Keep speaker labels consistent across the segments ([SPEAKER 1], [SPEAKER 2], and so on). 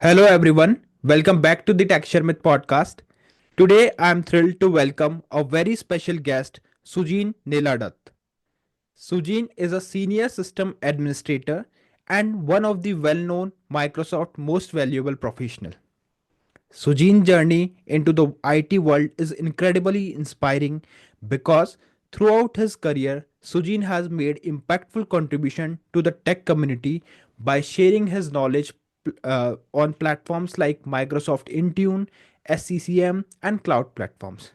[SPEAKER 1] Hello everyone, welcome back to the Tech Sharmit podcast. Today I am thrilled to welcome a very special guest, Sujin Nelladath. Sujin is a senior system administrator and one of the well-known Microsoft most valuable professional. Sujin's journey into the IT world is incredibly inspiring because throughout his career, Sujin has made impactful contribution to the tech community by sharing his knowledge on platforms like Microsoft Intune, SCCM, and cloud platforms.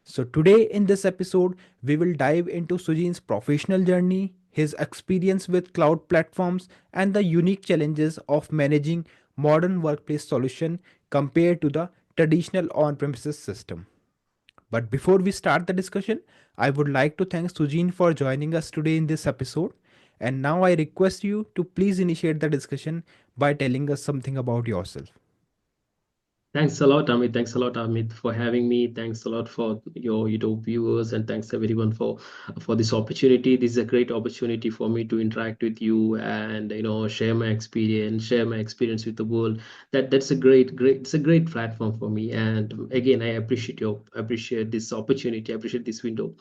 [SPEAKER 1] So, today in this episode, we will dive into Sujin's professional journey, his experience with cloud platforms, and the unique challenges of managing modern workplace solution compared to the traditional on-premises system. But before we start the discussion, I would like to thank Sujin for joining us today in this episode. And now I request you to please initiate the discussion by telling us something about yourself.
[SPEAKER 2] Thanks a lot, Amit. Thanks a lot, Amit, for having me. Thanks a lot for your YouTube viewers, and thanks everyone for this opportunity. This is a great opportunity for me to interact with you and share my experience with the world. That's a it's a great platform for me. And again, I appreciate this opportunity. I appreciate this window.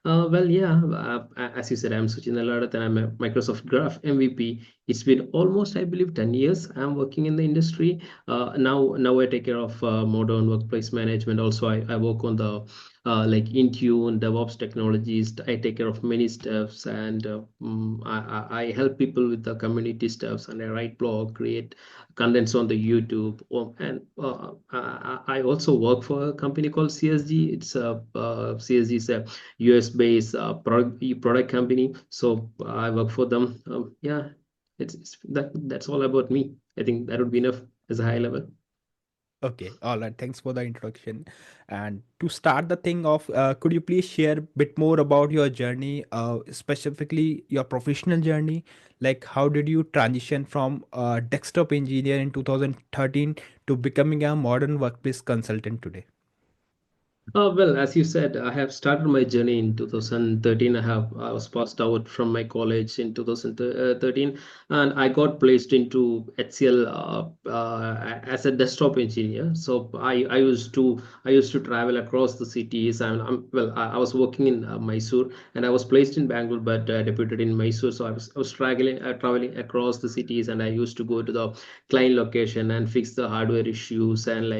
[SPEAKER 2] As you said, I'm Sujin Nelladath and I'm a Microsoft Graph MVP. It's been almost, I believe, 10 years I'm working in the industry. Now I take care of modern workplace management. Also, I work on the like Intune, DevOps technologies. I take care of many stuffs and I help people with the community stuffs and I write blog, create contents on the YouTube. I also work for a company called CSG. CSG is a US based product company. So I work for them. That's all about me. I think that would be enough as a high level.
[SPEAKER 1] Okay, all right. Thanks for the introduction. And to start the thing off, could you please share a bit more about your journey, specifically your professional journey? Like, how did you transition from a desktop engineer in 2013 to becoming a modern workplace consultant today?
[SPEAKER 2] As you said, I have started my journey in 2013. I was passed out from my college in 2013, and I got placed into HCL as a desktop engineer. So I used to travel across the cities. I was working in Mysore, and I was placed in Bangalore, but deputed in Mysore. So I was traveling across the cities, and I used to go to the client location and fix the hardware issues and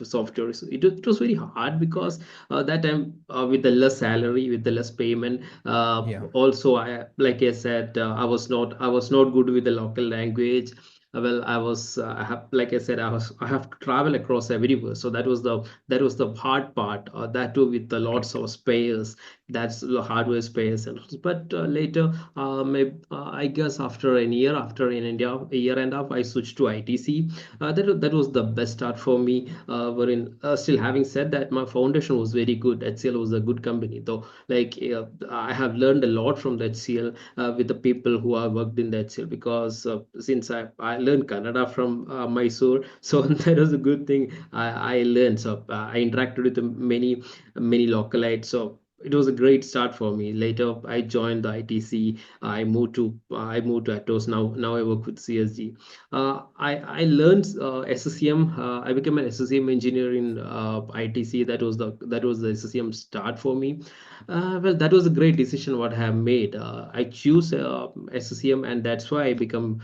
[SPEAKER 2] software. It was very hard because that time with the less salary, with the less payment.
[SPEAKER 1] Yeah.
[SPEAKER 2] Also, like I said, I was not good with the local language. Like I said, I have to travel across everywhere. So that was the hard part. That too with the lots
[SPEAKER 1] Correct.
[SPEAKER 2] of spares. That's the hardware spares but later, I guess after an year, after in India, a year and a half, I switched to ITC. That was the best start for me. Wherein still having said that, my foundation was very good. HCL was a good company, though. I have learned a lot from the HCL with the people who have worked in the HCL because since I learned Kannada from Mysore, so that was a good thing. I learned. So I interacted with many localites. So it was a great start for me. Later, I joined the ITC. I moved to Atos. Now I work with CSG. I learned SCCM. I became an SCCM engineer in ITC. That was the SCCM start for me. That was a great decision what I have made. I choose SCCM, and that's why I become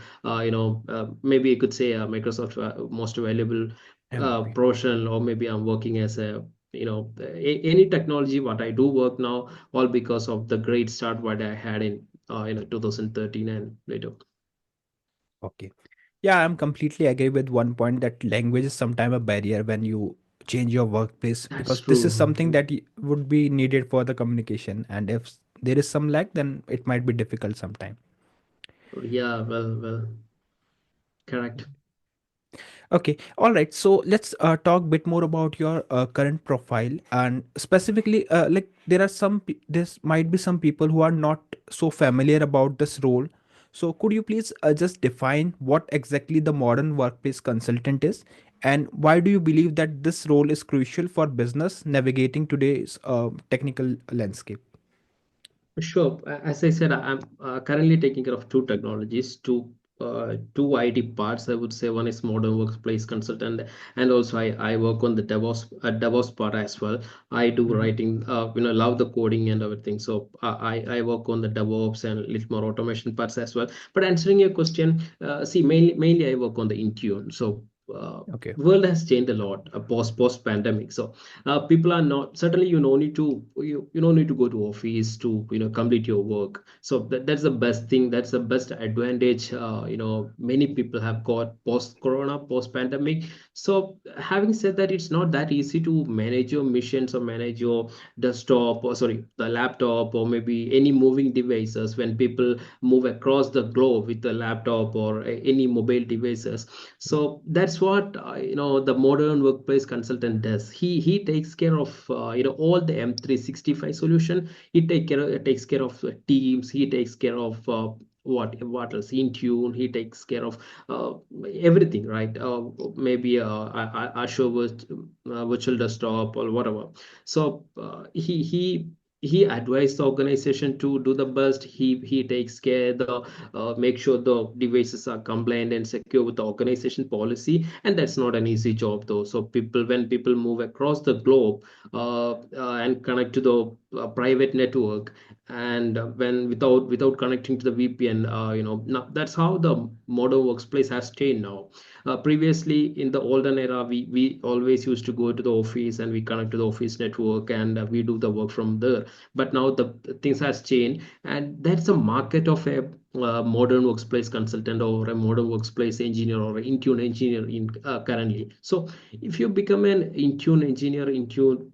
[SPEAKER 2] maybe I could say Microsoft most valuable
[SPEAKER 1] MVP.
[SPEAKER 2] professional, or maybe I'm working as a any technology what I do work now, all because of the great start what I had in 2013 and later.
[SPEAKER 1] Okay. Yeah, I'm completely agree with one point that language is sometimes a barrier when you change your workplace
[SPEAKER 2] That's
[SPEAKER 1] because this is
[SPEAKER 2] true.
[SPEAKER 1] something that would be needed for the communication. And if there is some lag, then it might be difficult sometime.
[SPEAKER 2] Yeah, well, correct.
[SPEAKER 1] Okay, all right. So let's talk a bit more about your current profile and specifically, like there are this might be some people who are not so familiar about this role. So could you please just define what exactly the modern workplace consultant is, and why do you believe that this role is crucial for business navigating today's technical landscape?
[SPEAKER 2] Sure. As I said, I'm currently taking care of two technologies, two two IT parts, I would say. One is modern workplace consultant, and also I work on the DevOps part as well. I do
[SPEAKER 1] Mhm.
[SPEAKER 2] writing, love the coding and everything. So I work on the DevOps and a little more automation parts as well. But answering your question, see, mainly I work on the Intune. So
[SPEAKER 1] Okay.
[SPEAKER 2] world has changed a lot post pandemic. So people are not, certainly you don't need to, you don't need to go to office to complete your work. So that's the best thing, that's the best advantage many people have got post corona, post pandemic. So having said that, it's not that easy to manage your missions or manage your desktop, or sorry, the laptop, or maybe any moving devices when people move across the globe with the laptop or any mobile devices. So that's what the modern workplace consultant does. He takes care of all the M365 solution. Takes care of Teams. He takes care of what else? Intune. He takes care of uh, everything, right? Maybe Azure virtual desktop or whatever. So he advised the organization to do the best. He takes care the make sure the devices are compliant and secure with the organization policy, and that's not an easy job though. So when people move across the globe and connect to the private network, and when without connecting to the VPN, now that's how the modern workplace has changed now. Previously, in the olden era, we always used to go to the office and we connect to the office network, and we do the work from there. But now the things has changed, and that's a market of a modern workplace consultant or a modern workplace engineer or an Intune engineer in currently. So if you become an Intune engineer, Intune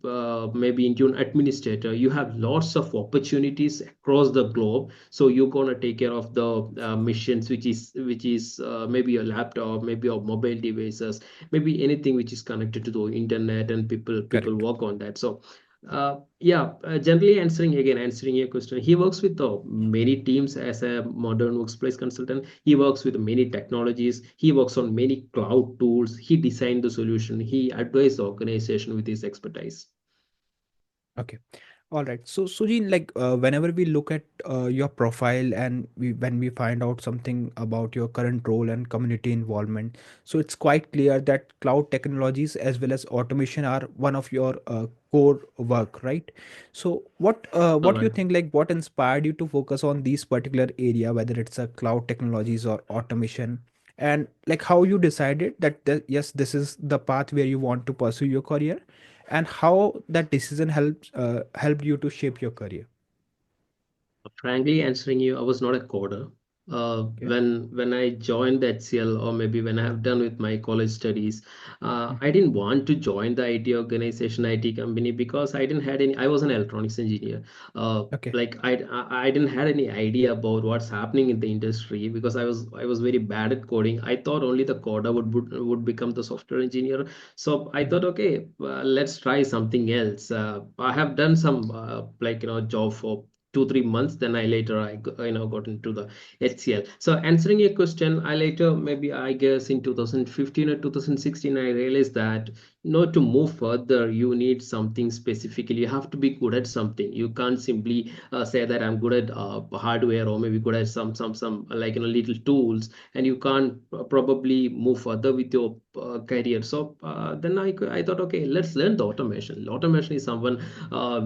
[SPEAKER 2] maybe Intune administrator, you have lots of opportunities across the globe. So you're gonna take care of the missions, which is maybe your laptop, maybe your mobile devices, maybe anything which is connected to the internet, and people
[SPEAKER 1] Correct.
[SPEAKER 2] work on that. So yeah, generally answering your question, he works with many teams as a modern workplace consultant. He works with many technologies. He works on many cloud tools. He designed the solution. He advised the organization with his expertise.
[SPEAKER 1] Okay. All right. So, Sujin, like whenever we look at your profile and when we find out something about your current role and community involvement, so it's quite clear that cloud technologies as well as automation are one of your core work, right? So,
[SPEAKER 2] All
[SPEAKER 1] what you
[SPEAKER 2] right.
[SPEAKER 1] think, like what inspired you to focus on these particular area, whether it's a cloud technologies or automation, and like how you decided that yes, this is the path where you want to pursue your career, and how that decision helped you to shape your career.
[SPEAKER 2] Frankly answering you, I was not a coder.
[SPEAKER 1] Okay.
[SPEAKER 2] When I joined the HCL, or maybe when I have done with my college studies, I
[SPEAKER 1] Mhm.
[SPEAKER 2] didn't want to join the IT organization, IT company, because I didn't had any. I was an electronics engineer.
[SPEAKER 1] Okay.
[SPEAKER 2] Like I didn't had any idea about what's happening in the industry, because I was very bad at coding. I thought only the coder would become the software engineer. So I
[SPEAKER 1] Mhm.
[SPEAKER 2] thought, okay, let's try something else. I have done some job for 2 3 months. Then I later got into the HCL. So answering your question, I later, maybe I guess in 2015 or 2016, I realized that to move further, you need something specifically. You have to be good at something. You can't simply say that I'm good at hardware, or maybe good at some little tools, and you can't probably move further with your career. So then I thought, okay, let's learn the automation. Automation is someone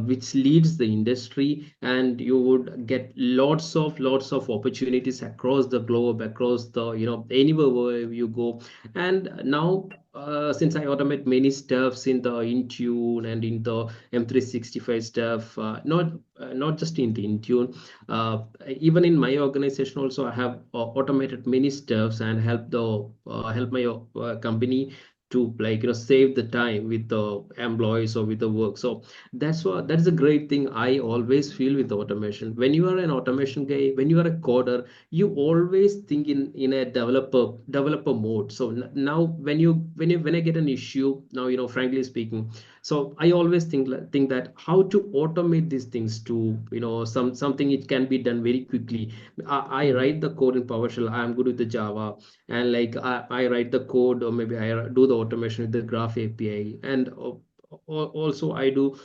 [SPEAKER 2] which leads the industry, and you would get lots of opportunities across the globe, across the anywhere where you go. And now, since I automate many stuffs in the Intune and in the M365 stuff, not just in the Intune, even in my organization also, I have automated many stuffs and help my company to save the time with the employees or with the work. So that's a great thing I always feel with automation. When you are an automation guy, when you are a coder, you always think in a developer mode. So now when I get an issue now, frankly speaking, so I always think that how to automate these things to something it can be done very quickly. I
[SPEAKER 1] Mhm.
[SPEAKER 2] write the code in PowerShell. I'm good with the Java, and like I write the code, or maybe I do the automation with the Graph API, and also I do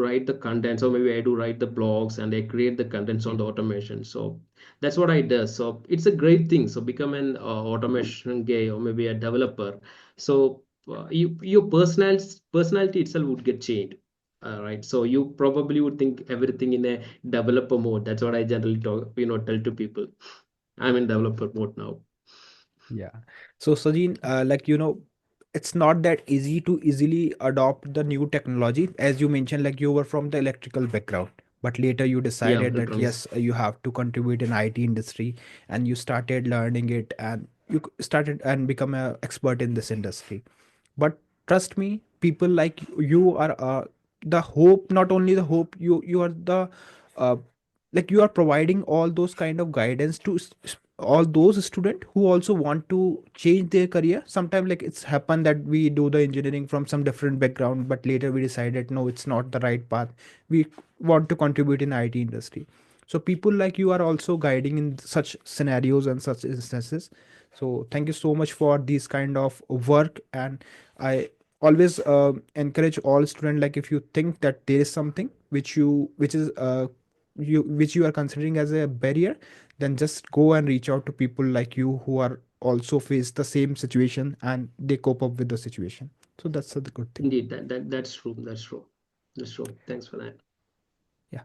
[SPEAKER 2] write the contents, or maybe I do write the blogs and I create the contents on the automation. So that's what I do. So it's a great thing. So become an automation guy or maybe a developer. So your personality itself would get changed. Right. So you probably would think everything in a developer mode. That's what I generally tell to people. I'm in developer mode now.
[SPEAKER 1] Yeah. So Sajin, it's not that easy to easily adopt the new technology. As you mentioned, like you were from the electrical background, but later you
[SPEAKER 2] Yeah,
[SPEAKER 1] decided that
[SPEAKER 2] electronics.
[SPEAKER 1] yes, you have to contribute in IT industry, and you started learning it, and started and become an expert in this industry. But trust me, people like you are the hope. Not only the hope, you are the uh, like you are providing all those kind of guidance to all those students who also want to change their career. Sometimes like it's happened that we do the engineering from some different background, but later we decided no, it's not the right path. We want to contribute in IT industry. So people like you are also guiding in such scenarios and such instances. So thank you so much for these kind of work. And I always encourage all students, like if you think that there is something which is which you are considering as a barrier, then just go and reach out to people like you who are also face the same situation and they cope up with the situation. So that's a good thing.
[SPEAKER 2] Indeed, that's true. That's true. That's true. Thanks for that.
[SPEAKER 1] Yeah.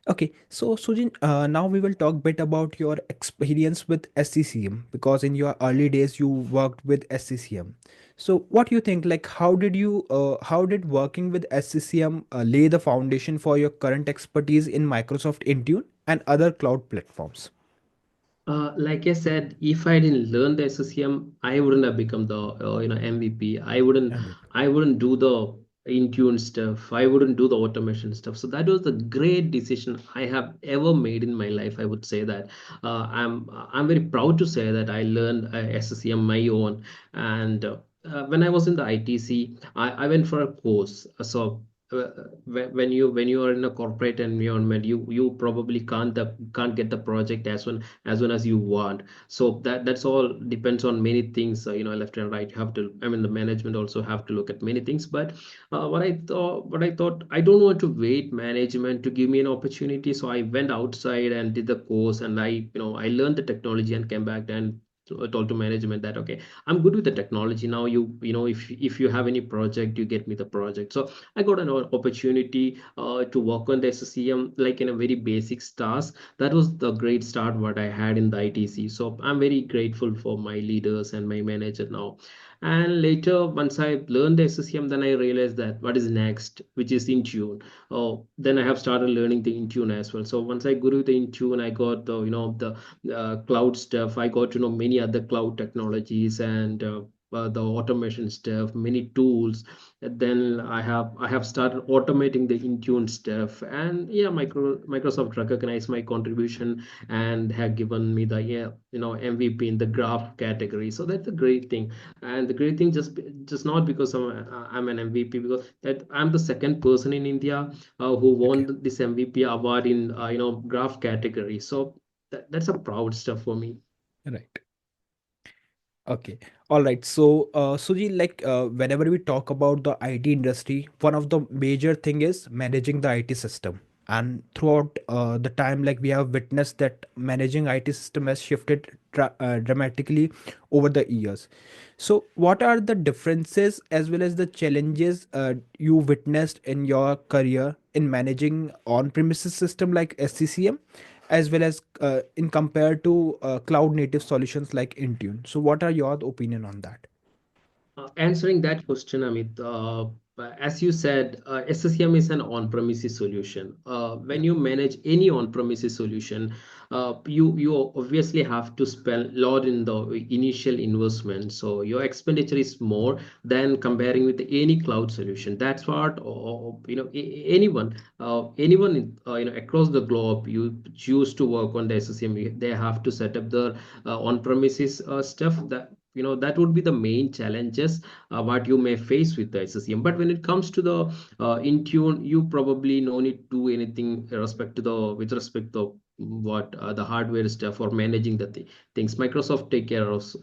[SPEAKER 1] Okay, so Sujin, now we will talk bit about your experience with SCCM, because in your early days you worked with SCCM. So what do you think? Like, how did working with SCCM lay the foundation for your current expertise in Microsoft Intune and other cloud platforms?
[SPEAKER 2] Like I said, if I didn't learn the SCCM, I wouldn't have become the MVP.
[SPEAKER 1] MVP.
[SPEAKER 2] I wouldn't do the Intune stuff. I wouldn't do the automation stuff. So that was the great decision I have ever made in my life. I would say that I'm very proud to say that I learned SCCM my own. And when I was in the ITC, I went for a course. So when you are in a corporate environment, you probably can't get the project as soon as you want. So that's all depends on many things, left and right. You have to, I mean, the management also have to look at many things. But what I thought, I don't want to wait management to give me an opportunity. So I went outside and did the course, and I learned the technology and came back and told to management that okay, I'm good with the technology now. If you have any project, you get me the project. So I got an opportunity to work on the SCM, like in a very basic task. That was the great start what I had in the ITC. So I'm very grateful for my leaders and my manager now. And later, once I learned the SCM, then I realized that what is next, which is Intune. Oh, then I have started learning the Intune as well. So once I go to the Intune, I got the cloud stuff. I got to know many other cloud technologies and the automation stuff, many tools. And then I have started automating the Intune stuff, and yeah, Microsoft recognized my contribution and have given me the MVP in the graph category. So that's a great thing. And the great thing, just not because I'm an MVP, because that I'm the second person in India who
[SPEAKER 1] Okay.
[SPEAKER 2] won this MVP award in graph category. So that's a proud stuff for me.
[SPEAKER 1] Right. Okay. All right. So, Suji, whenever we talk about the IT industry, one of the major thing is managing the IT system. And throughout the time, like we have witnessed that managing IT system has shifted dramatically over the years. So, what are the differences as well as the challenges you witnessed in your career in managing on-premises system like SCCM, as well as in compared to cloud native solutions like Intune? So, what are your opinion on that?
[SPEAKER 2] Answering that question, Amit, as you said, SCCM is an on-premises solution.
[SPEAKER 1] Yeah.
[SPEAKER 2] When you manage any on-premises solution, you obviously have to spend a lot in the initial investment. So your expenditure is more than comparing with any cloud solution. That's what anyone across the globe you choose to work on the SCCM, they have to set up the on-premises stuff. That would be the main challenges what you may face with the SCCM. But when it comes to the Intune, you probably no need to do anything with respect to what the hardware stuff or managing the things. Microsoft take care of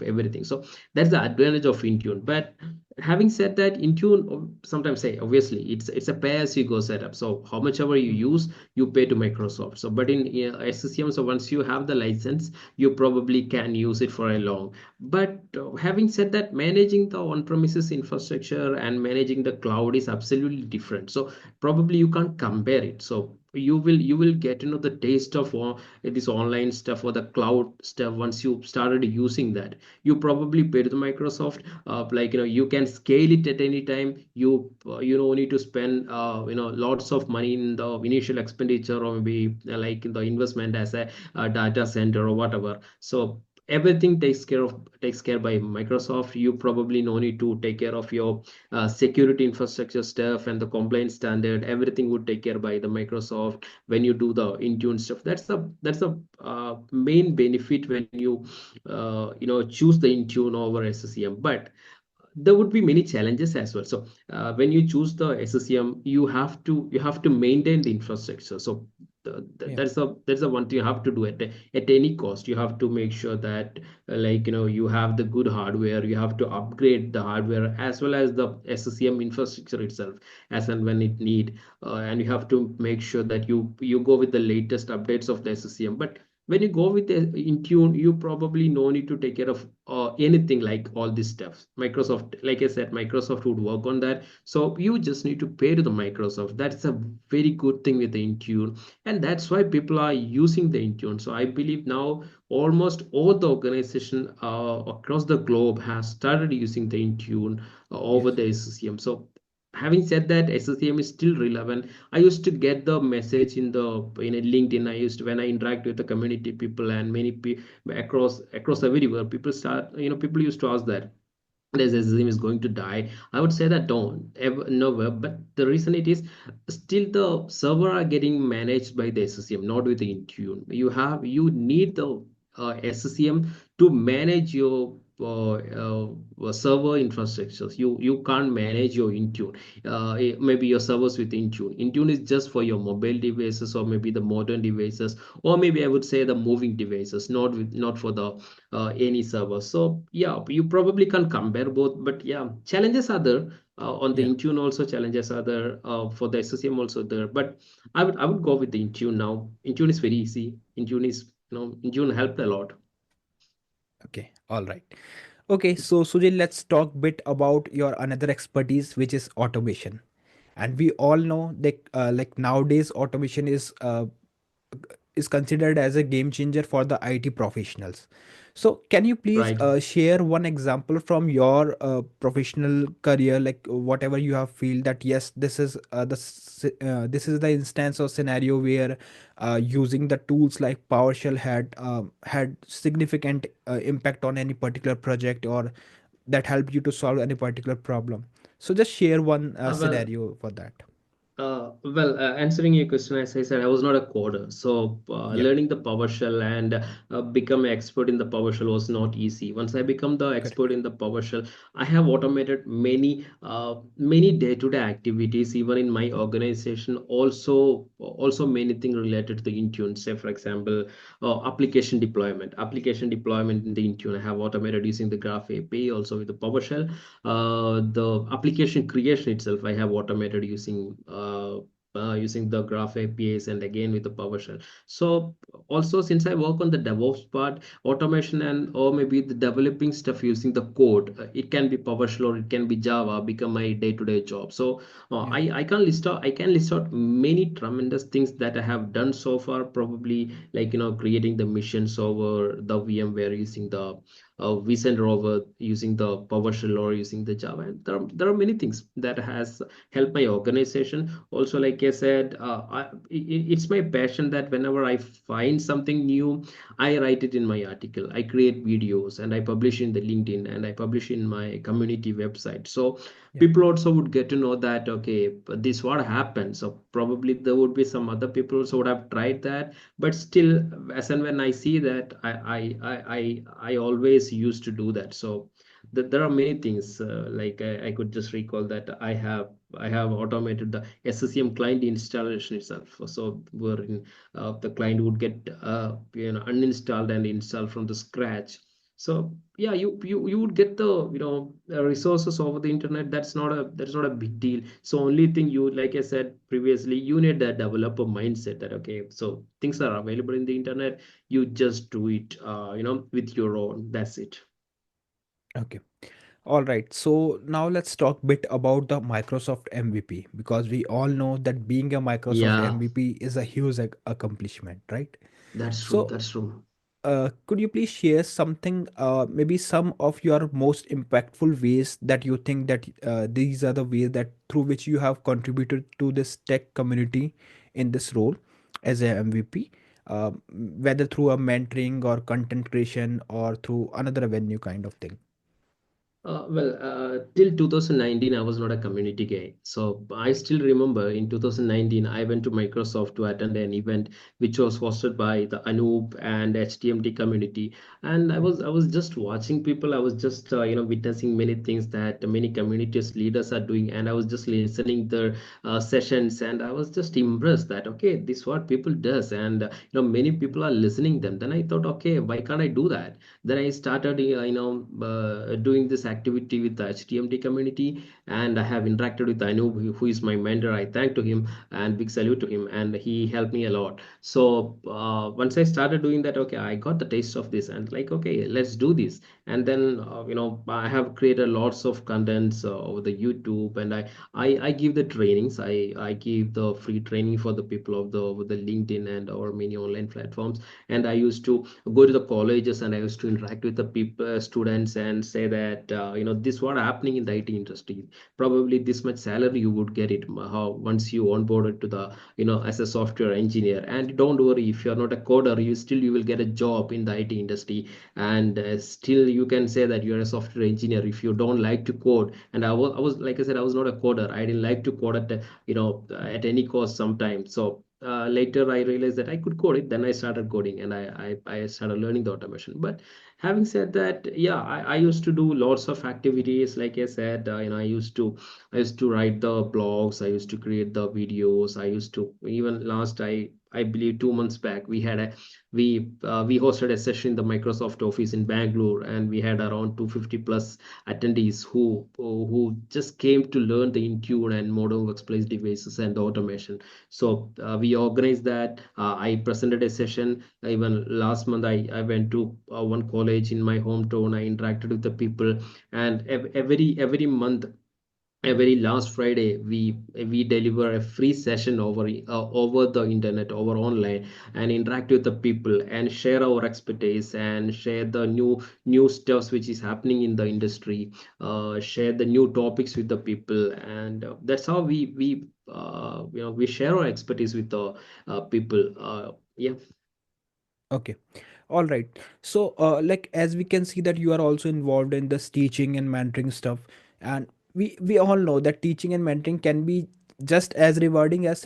[SPEAKER 2] everything. So that's the advantage of Intune. But Having said that, Intune sometimes say obviously it's a pay as you go setup. So how much ever you
[SPEAKER 1] Mm.
[SPEAKER 2] use, you pay to Microsoft. So but in SCCM, so once you have the license, you probably can use it for a long. But having said that, managing the on-premises infrastructure and managing the cloud is absolutely different. So probably you can't compare it. So you will get the taste of this online stuff or the cloud stuff once you started using that. You probably pay to the Microsoft, like you can scale it at any time. You don't need to spend lots of money in the initial expenditure, or maybe like in the investment as a data center or whatever. So everything takes care by Microsoft. You probably no need to take care of your security infrastructure stuff and the compliance standard. Everything would take care by the Microsoft when you do the Intune stuff. That's the main benefit when you choose the Intune over SCCM. But there would be many challenges as well. So when you choose the SCCM, you have to maintain the infrastructure. So
[SPEAKER 1] Yeah.
[SPEAKER 2] that's the one thing you have to do at any cost. You have to make sure that like you have the good hardware. You have to upgrade the hardware as well as the SCCM infrastructure itself as and when it need. And you have to make sure that you go with the latest updates of the SCCM. But when you go with the Intune, you probably no need to take care of anything like all this stuff. Microsoft, like I said, Microsoft would work on that. So you just need to pay to the Microsoft. That's a very good thing with the Intune, and that's why people are using the Intune. So I believe now almost all the organization across the globe has started using the Intune over
[SPEAKER 1] Yes.
[SPEAKER 2] the SCCM. So having said that, SCCM is still relevant. I used to get the message in a LinkedIn. I used to, when I interact with the community people and many people across everywhere, people used to ask that this SCCM is going to die. I would say that don't ever never. But the reason it is still the server are getting managed by the SCCM, not with the Intune. You need the SCCM to manage your server infrastructures. You can't manage your Intune. Maybe your servers with Intune. Intune is just for your mobile devices or maybe the modern devices, or maybe I would say the moving devices, not for the any server. So yeah, you probably can compare both, but yeah, challenges are there. On the
[SPEAKER 1] Yeah.
[SPEAKER 2] Intune also challenges are there. For the SCCM also there, but I would go with the Intune now. Intune is very easy. Intune helped a lot.
[SPEAKER 1] Okay. All right. Okay, so Sujin, let's talk bit about your another expertise, which is automation. And we all know that like nowadays automation is considered as a game changer for the IT professionals. So can you please
[SPEAKER 2] Right.
[SPEAKER 1] share one example from your professional career, like whatever you have feel that yes, this is this is the instance or scenario where using the tools like PowerShell had significant impact on any particular project, or that helped you to solve any particular problem. So just share one
[SPEAKER 2] Well,
[SPEAKER 1] scenario for that.
[SPEAKER 2] answering your question, as I said, I was not a coder. So,
[SPEAKER 1] Yeah.
[SPEAKER 2] learning the PowerShell and become an expert in the PowerShell was not easy. Once I become the expert
[SPEAKER 1] Correct.
[SPEAKER 2] in the PowerShell, I have automated many day-to-day activities, even in my organization. Also many things related to the Intune. Say, for example, application deployment in the Intune. I have automated using the Graph API, also with the PowerShell. The application creation itself I have automated using the Graph APIs and again with the PowerShell. So also since I work on the DevOps part, automation and or maybe the developing stuff using the code, it can be PowerShell or it can be Java, become my day-to-day job. So
[SPEAKER 1] Yeah.
[SPEAKER 2] I can list out many tremendous things that I have done so far. Probably like creating the missions over the VMware using the vCenter over using the PowerShell or using the Java. And there are many things that has helped my organization. Also, like I said, it's my passion that whenever I find something new, I write it in my article. I create videos and I publish in the LinkedIn and I publish in my community website. So
[SPEAKER 1] Yeah.
[SPEAKER 2] people also would get to know that okay, this what happened. So probably there would be some other people also would have tried that, but still as and when I see that I always used to do that. So there are many things like I could just recall that I have automated the SCCM client installation itself. So the client would get uninstalled and installed from the scratch. So yeah, you would get the resources over the internet. That's not a big deal. So only thing you, like I said previously, you need that developer mindset that okay, so things are available in the internet, you just do it with your own. That's it.
[SPEAKER 1] Okay. All right. So now let's talk bit about the Microsoft MVP, because we all know that being a Microsoft
[SPEAKER 2] Yeah,
[SPEAKER 1] MVP is a huge accomplishment, right?
[SPEAKER 2] that's true.
[SPEAKER 1] So
[SPEAKER 2] That's true.
[SPEAKER 1] could you please share something, maybe some of your most impactful ways that you think that these are the ways that through which you have contributed to this tech community in this role as a MVP, whether through a mentoring or content creation or through another avenue kind of thing?
[SPEAKER 2] Till 2019, I was not a community guy. So I still remember in 2019, I went to Microsoft to attend an event which was hosted by the Anoop and HTMT community. And I was just watching people. I was just witnessing many things that many communities leaders are doing, and I was just listening their sessions, and I was just impressed that okay, this what people does, and many people are listening them. Then I thought, okay, why can't I do that? Then I started doing this activity with the HTMT community, and I have interacted with Anu, who is my mentor. I thank to him and big salute to him, and he helped me a lot. So once I started doing that, okay, I got the taste of this, and like okay, let's do this. And then I have created lots of contents over the YouTube, and I give the trainings. I give the free training for the people of the over the LinkedIn and our many online platforms. And I used to go to the colleges, and I used to interact with the people, students, and say that this what happening in the IT industry. Probably this much salary you would get it how once you onboarded to the as a software engineer. And don't worry, if you're not a coder, you will get a job in the IT industry. And still you can say that you're a software engineer if you don't like to code. And I was like I said, I was not a coder. I didn't like to code at any cost sometimes. So later I realized that I could code it. Then I started coding, and I started learning the automation. But having said that, yeah, I used to do lots of activities. Like I said, I used to write the blogs. I used to create the videos. I used to even last I believe 2 months back we hosted a session in the Microsoft office in Bangalore, and we had around 250 plus attendees who just came to learn the Intune and modern workplace devices and the automation. So we organized that. I presented a session. Even last month, I went to one college in my hometown. I interacted with the people, and every month, every last Friday, we deliver a free session over the internet, over online, and interact with the people and share our expertise and share the new stuffs which is happening in the industry. Share the new topics with the people, and that's how we share our expertise with the people. Yeah.
[SPEAKER 1] Okay. All right. So, like as we can see that you are also involved in this teaching and mentoring stuff, and we all know that teaching and mentoring can be just as rewarding as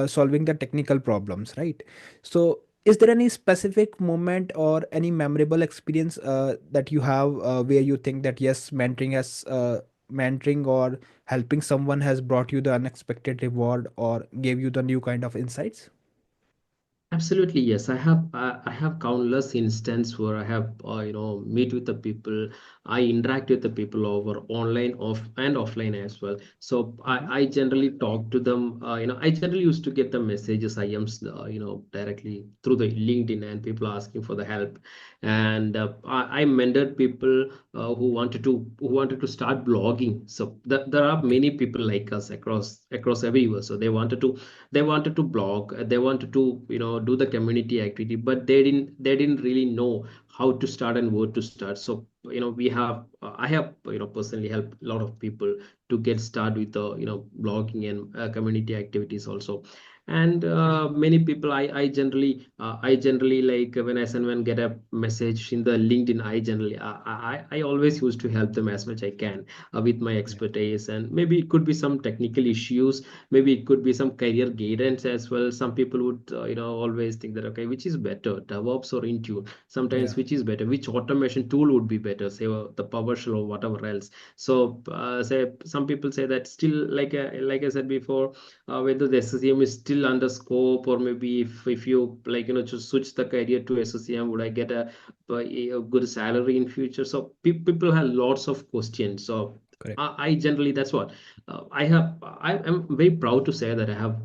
[SPEAKER 1] solving the technical problems, right? So, is there any specific moment or any memorable experience that you have where you think that yes, mentoring or helping someone has brought you the unexpected reward or gave you the new kind of insights?
[SPEAKER 2] Absolutely, yes. I have countless instances where I have meet with the people. I interact with the people over online, and offline as well. So
[SPEAKER 1] Mm-hmm.
[SPEAKER 2] I generally talk to them. I generally used to get the messages, IMs, directly through the LinkedIn, and people asking for the help. And I mentored people who wanted to start blogging. So there are
[SPEAKER 1] Okay.
[SPEAKER 2] many people like us across everywhere. So they wanted to blog, they wanted to do the community activity, but they didn't really know how to start and where to start. So I have personally helped a lot of people to get started with the blogging and community activities also. And many people, I generally like when I send when get a message in the LinkedIn, I always used to help them as much I can with my
[SPEAKER 1] Yeah.
[SPEAKER 2] expertise. And maybe it could be some technical issues, maybe it could be some career guidance as well. Some people would always think that okay, which is better, DevOps or Intune? Sometimes
[SPEAKER 1] Yeah.
[SPEAKER 2] which is better, which automation tool would be better, say the PowerShell or whatever else. So say some people say that still, like I said before, whether the SCCM is still still under scope, or maybe if you like, just switch the career to SCCM, would I get a good salary in future? So people have lots of questions. So
[SPEAKER 1] Correct.
[SPEAKER 2] I generally, that's what I am very proud to say that I have,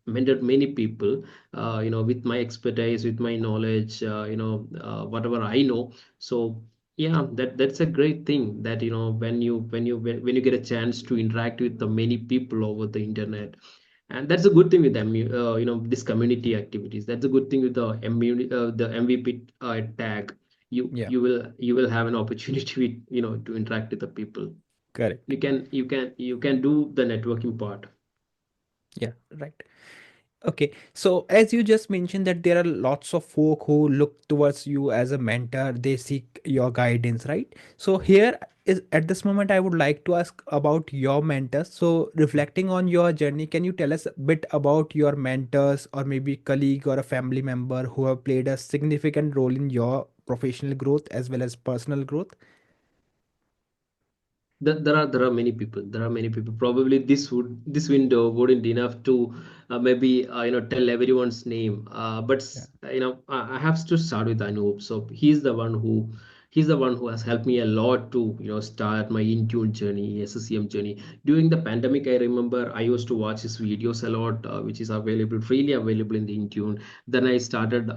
[SPEAKER 2] mentored many people, with my expertise, with my knowledge, whatever I know. So yeah, that's a great thing, that when you get a chance to interact with the many people over the internet. And that's a good thing with them, this community activities. That's a good thing with the MVP tag. you
[SPEAKER 1] Yeah.
[SPEAKER 2] you will you will have an opportunity with, to interact with the people.
[SPEAKER 1] Correct.
[SPEAKER 2] You can do the networking part.
[SPEAKER 1] Yeah. Right. Okay, so as you just mentioned that there are lots of folk who look towards you as a mentor, they seek your guidance, right? So here is at this moment I would like to ask about your mentors. So reflecting on your journey, can you tell us a bit about your mentors or maybe colleague or a family member who have played a significant role in your professional growth as well as personal growth?
[SPEAKER 2] There are many people. There are many people. Probably this window wouldn't enough to maybe tell everyone's name. But
[SPEAKER 1] Yeah.
[SPEAKER 2] I have to start with Anup. So he's the one who has helped me a lot to start my Intune journey, SCCM journey. During the pandemic, I remember I used to watch his videos a lot, which is available freely available in the Intune. Then I started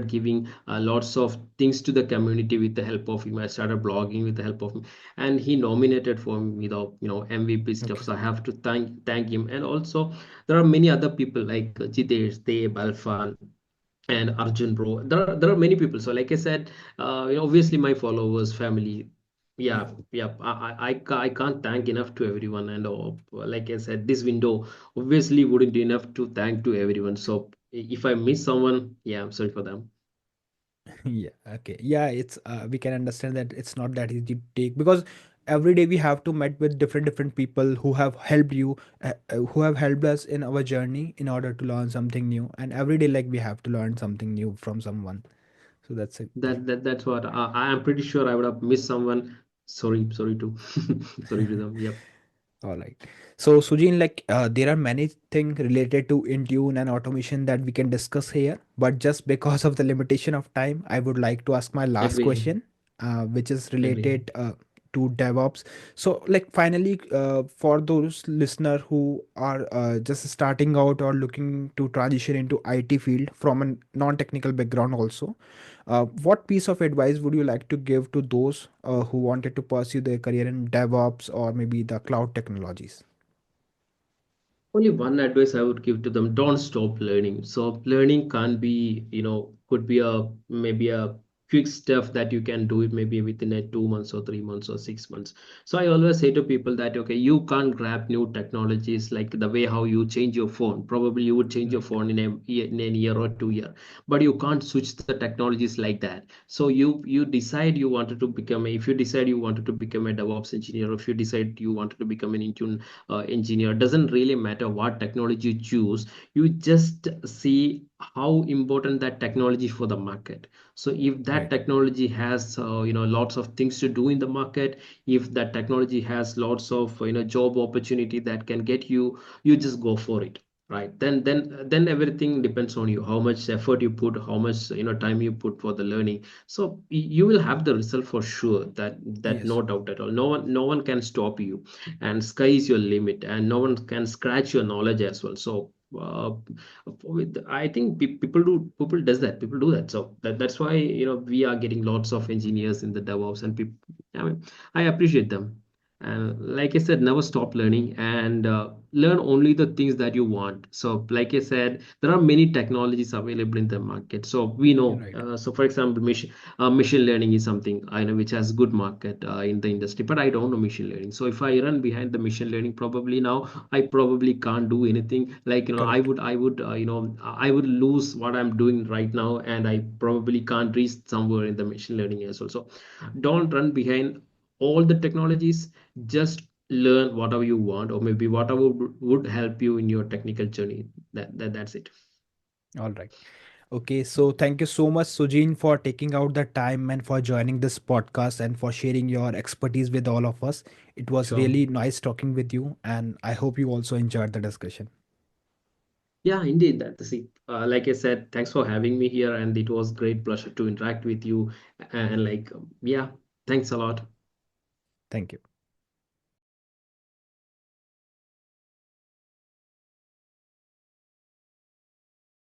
[SPEAKER 2] giving lots of things to the community with the help of him. I started blogging with the help of him, and he nominated for me the MVP stuff.
[SPEAKER 1] Okay.
[SPEAKER 2] So I have to thank him. And also there are many other people like Jitesh, Deb, Alfan, and Arjun bro. There are many people. So like I said, obviously my followers, family.
[SPEAKER 1] Yeah.
[SPEAKER 2] Yeah. I can't thank enough to everyone. And like I said, this window obviously wouldn't be enough to thank to everyone. So if I miss someone, yeah, I'm sorry for them.
[SPEAKER 1] Yeah, okay. Yeah, it's we can understand that it's not that easy to take because every day we have to meet with different people who have helped you, who have helped us in our journey in order to learn something new. And every day, like we have to learn something new from someone. So that's a great.
[SPEAKER 2] That's what I am pretty sure I would have missed someone. Sorry to sorry to them. Yep.
[SPEAKER 1] All right. So, Sujin, like there are many things related to Intune and automation that we can discuss here, but just because of the limitation of time, I would like to ask my last
[SPEAKER 2] Agree.
[SPEAKER 1] question, which is
[SPEAKER 2] Agree.
[SPEAKER 1] related to DevOps. So, like, finally, for those listener who are just starting out or looking to transition into IT field from a non-technical background, also, what piece of advice would you like to give to those who wanted to pursue their career in DevOps or maybe the cloud technologies?
[SPEAKER 2] Only one advice I would give to them: don't stop learning. So learning can't be, could be a maybe a quick stuff that you can do it maybe within a 2 months or 3 months or 6 months. So I always say to people that okay, you can't grab new technologies like the way how you change your phone. Probably you would change your
[SPEAKER 1] Right.
[SPEAKER 2] phone in a year or 2 year, but you can't switch the technologies like that. So you decide you wanted to become if you decide you wanted to become a DevOps engineer, or if you decide you wanted to become an Intune engineer, doesn't really matter what technology you choose. You just see how important that technology for the market. So if that
[SPEAKER 1] Right.
[SPEAKER 2] technology has lots of things to do in the market, if that technology has lots of job opportunity that can get you, you just go for it. Right, then everything depends on you, how much effort you put, how much time you put for the learning. So you will have the result for sure. That
[SPEAKER 1] Yes.
[SPEAKER 2] no doubt at all. No one can stop you, and sky is your limit, and no one can scratch your knowledge as well. So I think people does that, people do that. So that's why we are getting lots of engineers in the DevOps, and people, I mean, I appreciate them. And like I said, never stop learning, and learn only the things that you want. So like I said, there are many technologies available in the market, so we
[SPEAKER 1] You're
[SPEAKER 2] know.
[SPEAKER 1] right.
[SPEAKER 2] So for example, machine learning is something I know which has good market in the industry, but I don't know machine learning. So if I run behind the machine learning, probably now I probably can't do anything. Like I
[SPEAKER 1] Correct.
[SPEAKER 2] would I would I would lose what I'm doing right now, and I probably can't reach somewhere in the machine learning as well. So don't run behind all the technologies. Just learn whatever you want, or maybe whatever would help you in your technical journey. That's it.
[SPEAKER 1] All right. Okay, so thank you so much, Sujin, for taking out the time and for joining this podcast and for sharing your expertise with all of us. It was
[SPEAKER 2] Sure.
[SPEAKER 1] really nice talking with you, and I hope you also enjoyed the discussion.
[SPEAKER 2] Yeah, indeed. That see, like I said, thanks for having me here, and it was great pleasure to interact with you. And like, yeah, thanks a lot.
[SPEAKER 1] Thank you.